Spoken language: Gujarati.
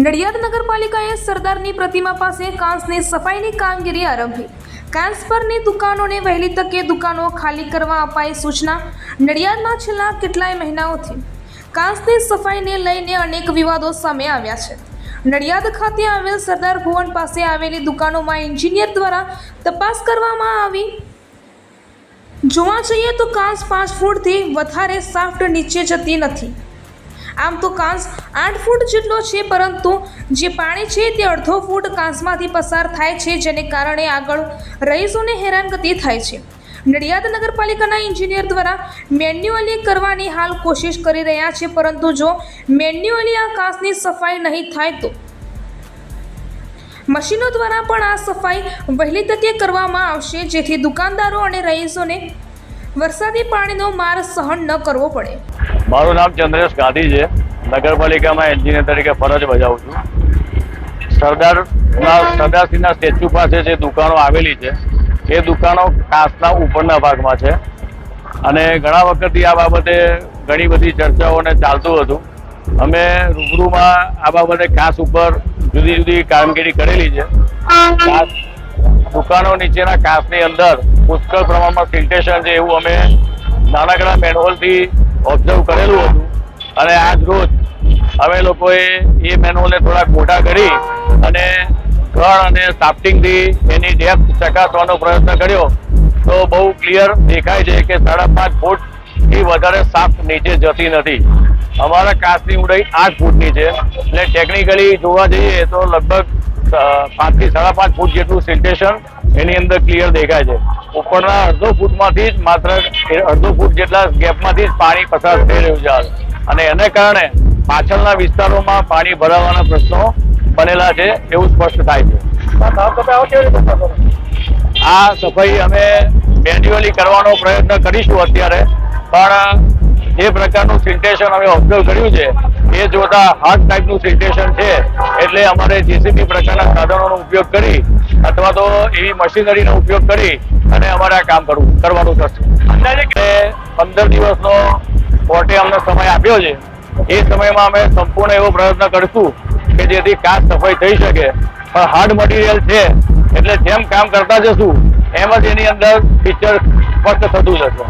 નડિયાદ નગરપાલિકાએ સરદારની પ્રતિમા પાસે કાંસની સફાઈની કામગીરી આરંભી। કાંસ પરની દુકાનોને વહેલી તકે દુકાનો ખાલી કરવા અપાઈ સૂચના। નડિયાદમાં છેલ્લા કેટલાય મહિનાઓથી કાંસની સફાઈને લઈને અનેક વિવાદો સામે આવ્યા છે। નડિયાદ ખાતે આવેલ સરદાર ભવન પાસે આવેલી દુકાનોમાં એન્જિનિયર દ્વારા તપાસ કરવામાં આવી। જોવા જઈએ તો કાંસ 5 ફૂટથી વધારે સાફ્ટ નીચે જતી નથી। આમ તો કાંસ 8 ફૂટ જેટલો છે, પરંતુ જે પાણી છે તે અડધો ફૂટ કાંસમાંથી પસાર થાય છે, જેને કારણે આગળ રહીશોને હેરાનગતિ થાય છે। નડિયાદ નગરપાલિકાના એન્જિનિયર દ્વારા મેન્યુઅલી કરવાની હાલ કોશિશ કરી રહ્યા છે, પરંતુ જો મેન્યુઅલી આ કાંસની સફાઈ નહીં થાય તો મશીનો દ્વારા પણ આ સફાઈ વહેલી તકે કરવામાં આવશે, જેથી દુકાનદારો અને રહીશોને વરસાદી પાણીનો માર સહન ન કરવો પડે। મારું નામ ચંદ્રેશ ગાંધી છે। નગરપાલિકામાં એન્જિનિયર તરીકે ફરજ બજાવું છું। સરદારશ્રીના સ્ટેચ્યુ પાસે જે દુકાનો આવેલી છે એ દુકાનો કાંસના ઉપરના ભાગમાં છે અને ઘણા વખતથી આ બાબતે ઘણી બધી ચર્ચાઓને ચાલતું હતું। અમે રૂબરૂમાં આ બાબતે કાંસ ઉપર જુદી જુદી કામગીરી કરેલી છે। દુકાનો નીચેના કાંસની અંદર પુષ્કળ પ્રમાણમાં ફિલ્ટ્રેશન છે એવું અમે નાનકડા મેનહોલથી ઓબ્ઝર્વ કરેલું હતું અને આજ રોજ અમે લોકોએ એ મેનહોલને થોડાક મોટા કરી અને ગણ અને સાફ્ટિંગથી એની ડેપ્થ ચકાસવાનો પ્રયત્ન કર્યો તો બહુ ક્લિયર દેખાય છે કે 5.5 ફૂટથી વધારે સાફ્ટ નીચે જતી નથી। અમારા કાંસની ઊંડાઈ 8 ફૂટની છે, એટલે ટેકનિકલી જોવા જઈએ તો લગભગ 5 થી 5.5 ફૂટ જેટલું સિલ્ટેશન એની અંદર ક્લિયર દેખાય છે। ઉપરના અડધો ફૂટમાંથી જ માત્ર અડધો ફૂટ જેટલા ગેપમાંથી જ પાણી પસાર થઈ રહ્યું છે અને એને કારણે પાછળના વિસ્તારોમાં પાણી ભરાવાના પ્રશ્નો બનેલા છે એવું સ્પષ્ટ થાય છે। આ સફાઈ અમે મેન્યુઅલી કરવાનો પ્રયત્ન કરીશું અત્યારે, પણ જે પ્રકારનું સિલ્ટેશન અમે ઓબ્ઝર્વ કર્યું છે એ જોતા હાર્ડ ટાઈપનું સિલ્ટેશન છે, એટલે અમારે જેસીબી પ્રકારના સાધનોનો ઉપયોગ કરી અથવા તો એવી મશીનરીનો ઉપયોગ કરી અને અમારે આ કામ કરવાનું થશે। અંદાજે 15 દિવસનો કોર્ટે અમને સમય આપ્યો છે। એ સમયમાં અમે સંપૂર્ણ એવો પ્રયત્ન કરીશું કે જેથી કાંસ સફાઈ થઈ શકે, પણ હાર્ડ મટીરિયલ છે એટલે જેમ કામ કરતા જશું એમ જ એની અંદર ફીચર સ્પષ્ટ થતું જશે।